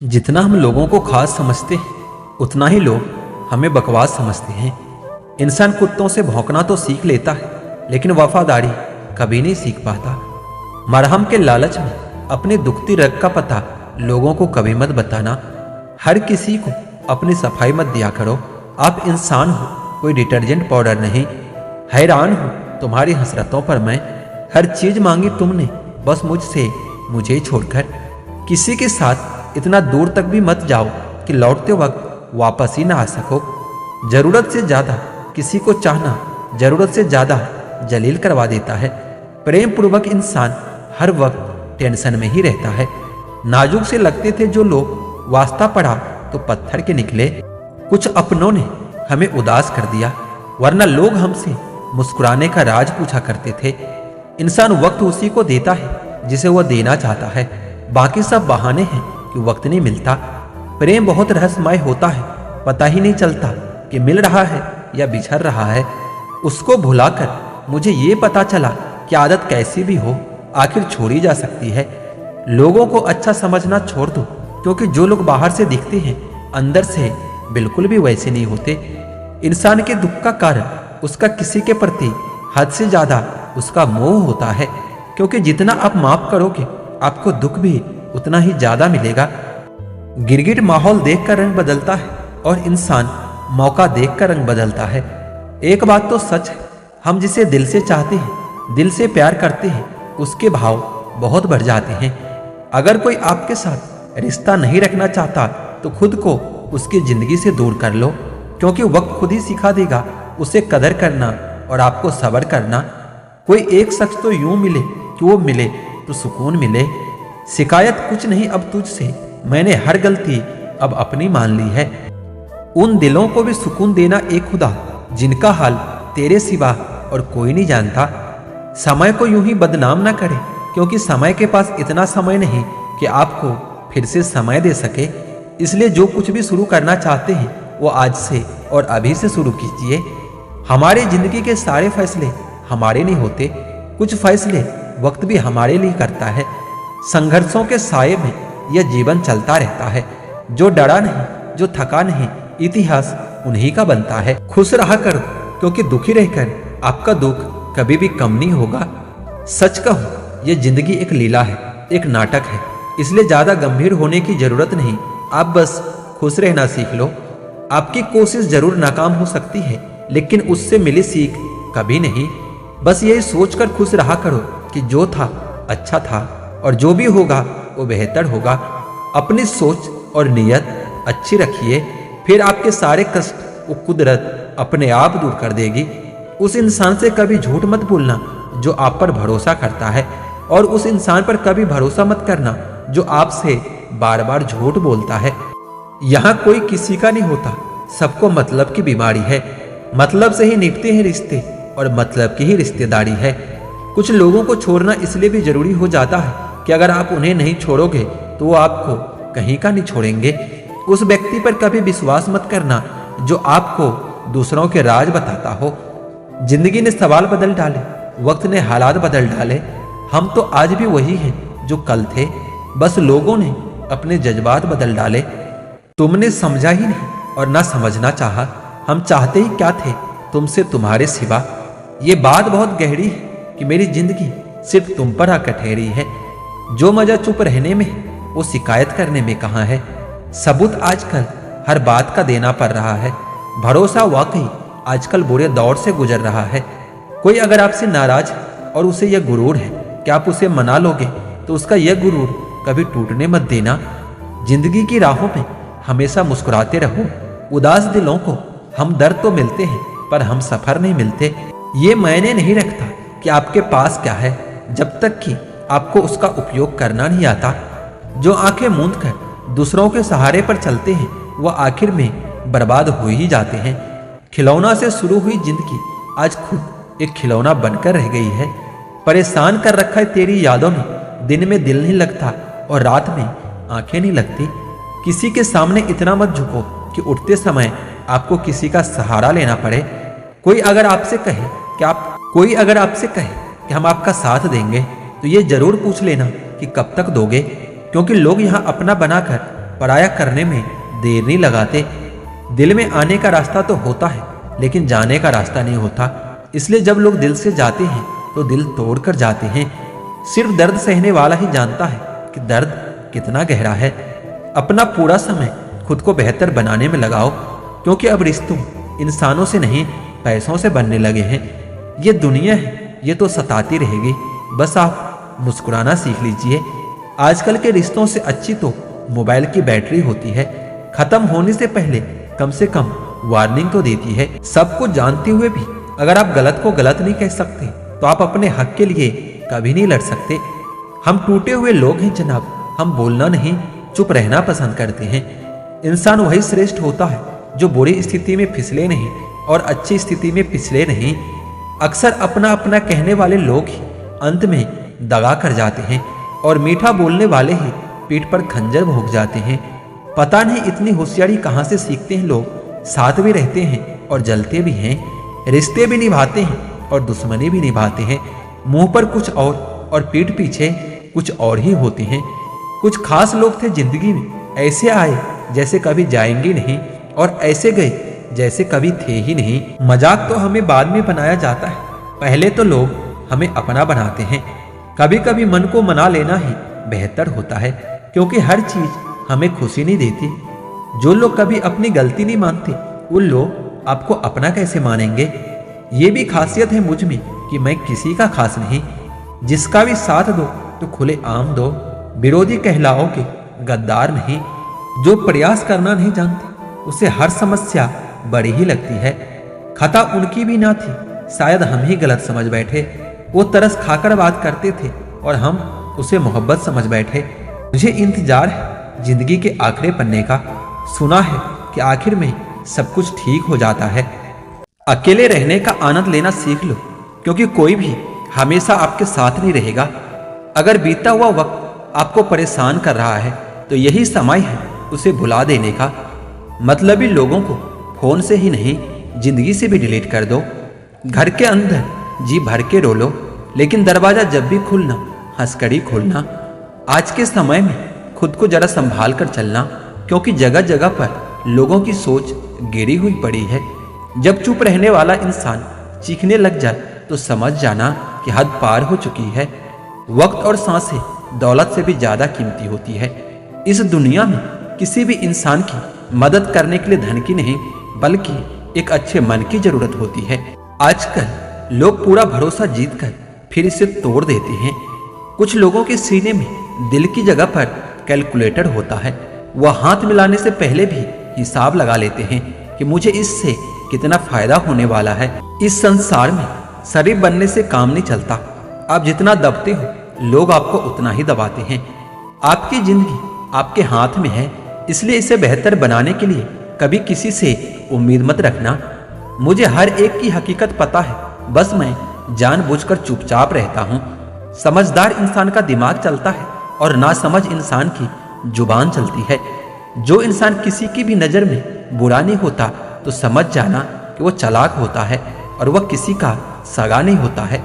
जितना हम लोगों को खास समझते हैं उतना ही लोग हमें बकवास समझते हैं। इंसान कुत्तों से भौंकना तो सीख लेता है, लेकिन वफादारी कभी नहीं सीख पाता। मरहम के लालच में अपनी दुखती रग का पता लोगों को कभी मत बताना। हर किसी को अपनी सफाई मत दिया करो। आप इंसान हो, कोई डिटर्जेंट पाउडर नहीं। हैरान हूँ तुम्हारी हसरतों पर मैं। हर चीज मांगी तुमने बस मुझसे, मुझे छोड़कर। किसी के साथ इतना दूर तक भी मत जाओ कि लौटते वक्त वापस ही ना आ सको। जरूरत से ज्यादा किसी को चाहना जरूरत से ज्यादा जलील करवा देता है। प्रेम पूर्वक इंसान हर वक्त टेंशन में ही रहता है। नाजुक से लगते थे जो लोग, वास्ता पड़ा तो पत्थर के निकले। कुछ अपनों ने हमें उदास कर दिया, वरना लोग हमसे मुस्कुराने का राज पूछा करते थे। इंसान वक्त उसी को देता है जिसे वह देना चाहता है। बाकी सब बहाने हैं कि वक्त नहीं मिलता। प्रेम बहुत रहस्यमय होता है, पता ही नहीं चलता कि मिल रहा है या बिछड़ रहा है। उसको भुलाकर मुझे ये पता चला कि आदत कैसी भी हो आखिर छोड़ी जा सकती है। लोगों को अच्छा समझना छोड़ दो, क्योंकि जो लोग बाहर से दिखते हैं अंदर से बिल्कुल भी वैसे नहीं होते। इंसान के दुख का कारण उसका किसी के प्रति हद से ज्यादा उसका मोह होता है, क्योंकि जितना आप माफ करोगे आपको दुख भी उतना ही ज्यादा मिलेगा। गिरगिट माहौल देखकर रंग बदलता है और इंसान मौका देखकर रंग बदलता है। एक बात तो सच है, हम जिसे दिल से चाहते हैं, दिल से प्यार करते हैं, उसके भाव बहुत बढ़ जाते हैं। अगर कोई आपके साथ रिश्ता नहीं रखना चाहता तो खुद को उसकी जिंदगी से दूर कर लो, क्योंकि वक्त खुद ही सिखा देगा उसे कदर करना और आपको सब्र करना। कोई एक शख्स तो यूं मिले कि वो मिले तो सुकून मिले। शिकायत कुछ नहीं अब तुझसे, मैंने हर गलती अब अपनी मान ली है। उन दिलों को भी सुकून देना एक खुदा, जिनका हाल तेरे सिवा और कोई नहीं जानता। समय को यूं ही बदनाम ना करे, क्योंकि समय के पास इतना समय नहीं कि आपको फिर से समय दे सके। इसलिए जो कुछ भी शुरू करना चाहते हैं वो आज से और अभी से शुरू कीजिए। हमारी जिंदगी के सारे फैसले हमारे नहीं होते, कुछ फैसले वक्त भी हमारे लिए करता है। संघर्षों के साये में यह जीवन चलता रहता है। जो डरा नहीं, जो थका नहीं, इतिहास उन्हीं का बनता है। खुश रहा करो, क्योंकि दुखी रहकर आपका दुख कभी भी कम नहीं होगा। सच कहूं, यह जिंदगी एक लीला है, एक नाटक है, इसलिए ज्यादा गंभीर होने की जरूरत नहीं। आप बस खुश रहना सीख लो। आपकी कोशिश जरूर नाकाम हो सकती है, लेकिन उससे मिली सीख कभी नहीं। बस यही सोचकर खुश रहा करो कि जो था अच्छा था और जो भी होगा वो बेहतर होगा। अपनी सोच और नीयत अच्छी रखिए, फिर आपके सारे कष्ट वो कुदरत अपने आप दूर कर देगी। उस इंसान से कभी झूठ मत बोलना जो आप पर भरोसा करता है, और उस इंसान पर कभी भरोसा मत करना जो आपसे बार बार झूठ बोलता है। यहाँ कोई किसी का नहीं होता, सबको मतलब की बीमारी है। मतलब से ही निभते हैं रिश्ते और मतलब की ही रिश्तेदारी है। कुछ लोगों को छोड़ना इसलिए भी जरूरी हो जाता है कि अगर आप उन्हें नहीं छोड़ोगे तो वो आपको कहीं का नहीं छोड़ेंगे। उस व्यक्ति पर कभी विश्वास मत करना जो आपको दूसरों के राज बताता हो। जिंदगी ने सवाल बदल डाले, वक्त ने हालात बदल डाले। हम तो आज भी वही हैं जो कल थे, बस लोगों ने अपने जज्बात बदल डाले। तुमने समझा ही नहीं और ना समझना चाहा। हम चाहते ही क्या थे तुमसे तुम्हारे सिवा। ये बात बहुत गहरी है कि मेरी जिंदगी सिर्फ तुम पर आकर ठहरी है। जो मजा चुप रहने में है वो शिकायत करने में कहाँ है। सबूत आजकल हर बात का देना पड़ रहा है। भरोसा वाकई आजकल बुरे दौर से गुजर रहा है। कोई अगर आपसे नाराज है और उसे यह गुरूर है कि आप उसे मना लोगे, तो उसका यह गुरूर कभी टूटने मत देना। जिंदगी की राहों में हमेशा मुस्कुराते रहो। उदास दिलों को हम दर्द तो मिलते हैं, पर हम सफर नहीं मिलते। ये मायने नहीं रखता कि आपके पास क्या है, जब तक कि आपको उसका उपयोग करना नहीं आता। जो आंखें मूंद कर दूसरों के सहारे पर चलते हैं वह आखिर में बर्बाद हो ही जाते हैं। खिलौना से शुरू हुई जिंदगी आज खुद एक खिलौना बनकर रह गई है। परेशान कर रखा है तेरी यादों ने। दिन में दिल नहीं लगता और रात में आंखें नहीं लगती। किसी के सामने इतना मत झुको कि उठते समय आपको किसी का सहारा लेना पड़े। कोई अगर आपसे कहे कि हम आपका साथ देंगे, तो ये जरूर पूछ लेना कि कब तक दोगे, क्योंकि लोग यहाँ अपना बनाकर पराया करने में देर नहीं लगाते। दिल में आने का रास्ता तो होता है, लेकिन जाने का रास्ता नहीं होता। इसलिए जब लोग दिल से जाते हैं तो दिल तोड़ कर जाते हैं। सिर्फ दर्द सहने वाला ही जानता है कि दर्द कितना गहरा है। अपना पूरा समय खुद को बेहतर बनाने में लगाओ, क्योंकि अब रिश्तों इंसानों से नहीं पैसों से बनने लगे हैं। ये दुनिया है, ये तो सताती रहेगी, बस आप मुस्कुराना सीख लीजिए। आजकल के रिश्तों से अच्छी तो मोबाइल की बैटरी होती है, खत्म होने से पहले कम से कम वार्निंग तो देती है। सब कुछ जानते हुए भी अगर आप गलत को गलत नहीं कह सकते तो आप अपने हक के लिए कभी नहीं लड़ सकते। हम टूटे हुए लोग हैं जनाब, हम बोलना नहीं चुप रहना पसंद करते हैं। इंसान वही श्रेष्ठ होता है जो बुरी स्थिति में फिसले नहीं और अच्छी स्थिति में पिछले नहीं। अक्सर अपना अपना कहने वाले लोग ही अंत में दगा कर जाते हैं और मीठा बोलने वाले ही पीठ पर खंजर भोंक जाते हैं। पता नहीं इतनी होशियारी कहाँ से सीखते हैं लोग। साथ भी रहते हैं और जलते भी हैं, रिश्ते भी निभाते हैं और दुश्मनी भी निभाते हैं। मुंह पर कुछ और पीठ पीछे कुछ और ही होते हैं। कुछ खास लोग थे जिंदगी में, ऐसे आए जैसे कभी जाएंगे नहीं और ऐसे गए जैसे कभी थे ही नहीं। मजाक तो हमें बाद में बनाया जाता है, पहले तो लोग हमें अपना बनाते हैं। कभी कभी मन को मना लेना ही बेहतर होता है, क्योंकि हर चीज हमें खुशी नहीं देती। जो लोग कभी अपनी गलती नहीं मानते वो लोग आपको अपना कैसे मानेंगे। ये भी खासियत है मुझ में कि मैं किसी का खास नहीं। जिसका भी साथ दो तो खुले आम दो, विरोधी कहलाओगे गद्दार नहीं। जो प्रयास करना नहीं जानते उसे हर समस्या बड़ी ही लगती है। खता उनकी भी ना थी, शायद हम ही गलत समझ बैठे। वो तरस खाकर बात करते थे और हम उसे मोहब्बत समझ बैठे। मुझे इंतजार है जिंदगी के आखिरी पन्ने का। सुना है कि आखिर में सब कुछ ठीक हो जाता है। अकेले रहने का आनंद लेना सीख लो, क्योंकि कोई भी हमेशा आपके साथ नहीं रहेगा। अगर बीता हुआ वक्त आपको परेशान कर रहा है तो यही समय है उसे भुला देने का। मतलबी लोगों को फोन से ही नहीं जिंदगी से भी डिलीट कर दो। घर के अंदर जी भर के रो लो, लेकिन दरवाजा जब भी खुलना हंसकड़ी खोलना। आज के समय में खुद को जरा संभाल कर चलना, क्योंकि जगह जगह पर लोगों की सोच गिरी हुई पड़ी है। जब चुप रहने वाला इंसान चीखने लग जाए तो समझ जाना कि हद पार हो चुकी है। वक्त और सांसें दौलत से भी ज्यादा कीमती होती है। इस दुनिया में किसी भी इंसान की मदद करने के लिए धन की नहीं, बल्कि एक अच्छे मन की जरूरत होती है। आजकल लोग पूरा भरोसा जीत कर फिर इसे तोड़ देते हैं। कुछ लोगों के सीने में दिल की जगह पर कैलकुलेटर होता है। वह हाथ मिलाने से पहले भी हिसाब लगा लेते हैं कि मुझे इससे कितना फायदा होने वाला है। इस संसार में शरीफ बनने से काम नहीं चलता। आप जितना दबते हो लोग आपको उतना ही दबाते हैं। आपकी जिंदगी आपके हाथ में है, इसलिए इसे बेहतर बनाने के लिए कभी किसी से उम्मीद मत रखना। मुझे हर एक की हकीकत पता है, बस मैं जानबूझकर चुपचाप रहता हूँ। समझदार इंसान का दिमाग चलता है और नासमझ इंसान की जुबान चलती है। जो इंसान किसी की भी नजर में बुरा नहीं होता तो समझ जाना कि वो चालाक होता है और वह किसी का सगा नहीं होता है।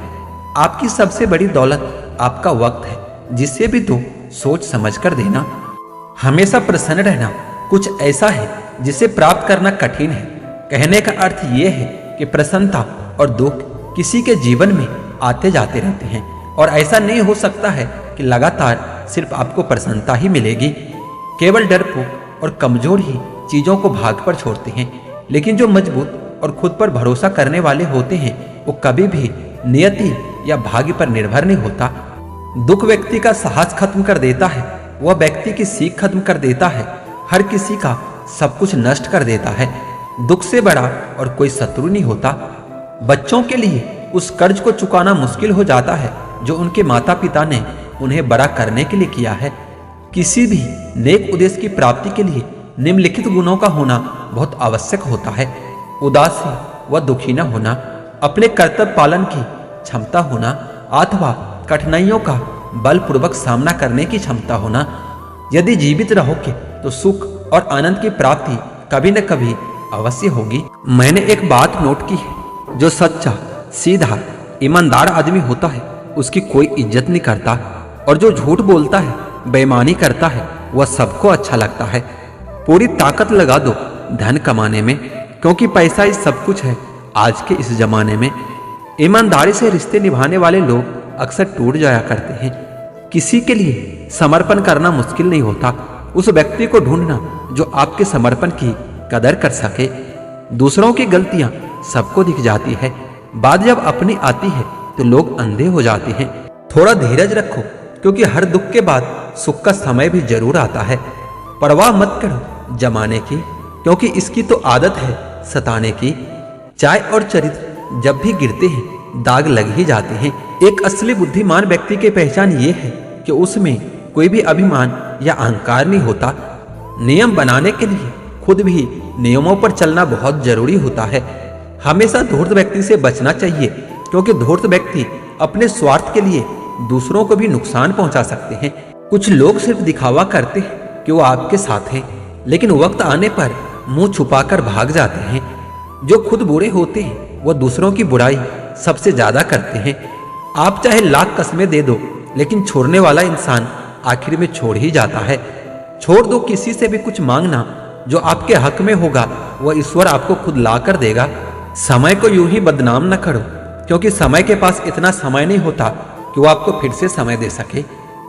आपकी सबसे बड़ी दौलत आपका वक्त है, जिससे भी तो सोच समझ कर देना। हमेशा प्रसन्न रहना कुछ ऐसा है जिसे प्राप्त करना कठिन है। कहने का अर्थ यह है कि प्रसन्नता और दुख किसी के जीवन में आते जाते रहते हैं, और ऐसा नहीं हो सकता है कि लगातार सिर्फ आपको प्रसन्नता ही मिलेगी। केवल डरपोक और कमजोर ही चीजों को भाग पर छोड़ते हैं, लेकिन जो मजबूत और खुद पर भरोसा करने वाले होते हैं वो कभी भी नियति या भाग्य पर निर्भर नहीं होता। दुख व्यक्ति का साहस खत्म कर देता है, वह व्यक्ति की सीख खत्म कर देता है, हर किसी का सब कुछ नष्ट कर देता है। दुख से बड़ा और कोई शत्रु नहीं होता। बच्चों के लिए उस कर्ज को चुकाना मुश्किल हो जाता है जो उनके माता पिता ने उन्हें बड़ा करने के लिए किया है। किसी भी नेक उद्देश्य की प्राप्ति के लिए निम्नलिखित गुणों का होना बहुत आवश्यक होता है। उदासी व दुखी न होना, अपने कर्तव्य पालन की क्षमता होना, अथवा कठिनाइयों का बलपूर्वक सामना करने की क्षमता होना। यदि जीवित रहोगे तो सुख और आनंद की प्राप्ति कभी न कभी अवश्य होगी। मैंने एक बात नोट की है, जो सच्चा सीधा ईमानदार आदमी होता है उसकी कोई इज्जत नहीं करता, और जो झूठ बोलता है बेईमानी करता है वह सबको अच्छा लगता है। पूरी ताकत लगा दो धन कमाने में, क्योंकि पैसा ही सब कुछ है आज के इस जमाने में। ईमानदारी से रिश्ते निभाने वाले लोग अक्सर टूट जाया करते हैं। किसी के लिए समर्पण करना मुश्किल नहीं होता, उस व्यक्ति को ढूंढना जो आपके समर्पण की कदर कर सके। दूसरों की गलतियां सबको दिख जाती है, बात जब अपनी आती है तो लोग अंधे हो जाते हैं। थोड़ा धीरज रखो, क्योंकि हर दुख के बाद सुख का समय भी जरूर आता है। परवाह मत करो जमाने की, क्योंकि इसकी तो आदत है सताने की। चाय और चरित्र जब भी गिरते हैं दाग लग ही जाते हैं। एक असली बुद्धिमान व्यक्ति की पहचान ये है कि उसमें कोई भी अभिमान या अहंकार नहीं होता। नियम बनाने के लिए खुद भी नियमों पर चलना बहुत जरूरी होता है। हमेशा धूर्त व्यक्ति से बचना चाहिए, क्योंकि धूर्त व्यक्ति अपने स्वार्थ के लिए दूसरों को भी नुकसान पहुंचा सकते हैं। कुछ लोग सिर्फ दिखावा करते हैं कि वो आपके साथ हैं, लेकिन वक्त आने पर मुंह छुपाकर भाग जाते हैं। जो खुद बुरे होते हैं वो दूसरों की बुराई सबसे ज्यादा करते हैं। आप चाहे लाख कस्में दे दो, लेकिन छोड़ने वाला इंसान आखिर में छोड़ ही जाता है। छोड़ दो किसी से भी कुछ मांगना, जो आपके हक में होगा वह ईश्वर आपको खुद ला कर देगा। समय को यूं ही बदनाम न करो, क्योंकि समय के पास इतना समय नहीं होता कि वो आपको फिर से समय दे सके।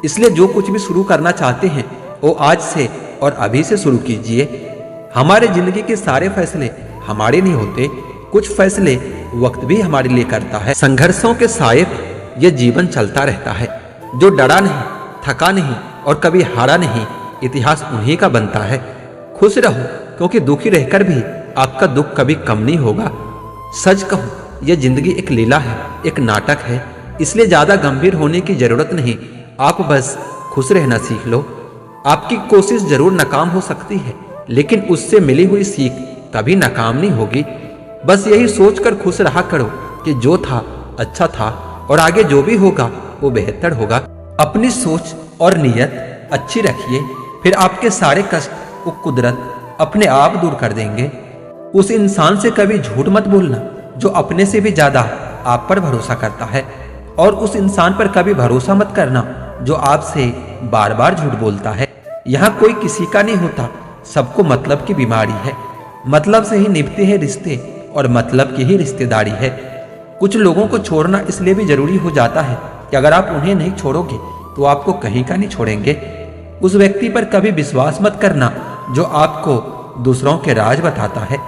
इसलिए जो कुछ भी शुरू करना चाहते हैं वो आज से और अभी से शुरू कीजिए। हमारे जिंदगी के सारे फैसले हमारे नहीं होते, कुछ फैसले वक्त भी हमारे लिए करता है। संघर्षों के साए ये जीवन चलता रहता है। जो डरा नहीं, थका नहीं और कभी हारा नहीं, इतिहास उन्हीं का बनता है। खुश रहो, क्योंकि दुखी रहकर भी आपका दुख कभी कम नहीं होगा। सच कहूं, यह जिंदगी एक लीला है, एक नाटक है, इसलिए ज्यादा गंभीर होने की जरूरत नहीं। आप बस खुश रहना सीख लो। आपकी कोशिश जरूर नाकाम हो सकती है, लेकिन उससे मिली हुई सीख कभी नाकाम नहीं होगी। बस यही सोचकर खुश रहा करो कि जो था अच्छा था और आगे जो भी होगा वो बेहतर होगा। अपनी सोच और नीयत अच्छी रखिए, फिर आपके सारे कष्ट वो कुदरत अपने आप दूर कर देंगे। उस इंसान से कभी झूठ मत बोलना जो अपने से भी ज्यादा आप पर भरोसा करता है, और उस इंसान पर कभी भरोसा मत करना जो आपसे बार बार झूठ बोलता है। यहाँ कोई किसी का नहीं होता, सबको मतलब की बीमारी है। मतलब से ही निभते हैं रिश्ते और मतलब की ही रिश्तेदारी है। कुछ लोगों को छोड़ना इसलिए भी जरूरी हो जाता है कि अगर आप उन्हें नहीं छोड़ोगे तो आपको कहीं का नहीं छोड़ेंगे। उस व्यक्ति पर कभी विश्वास मत करना जो आपको दूसरों के राज बताता है।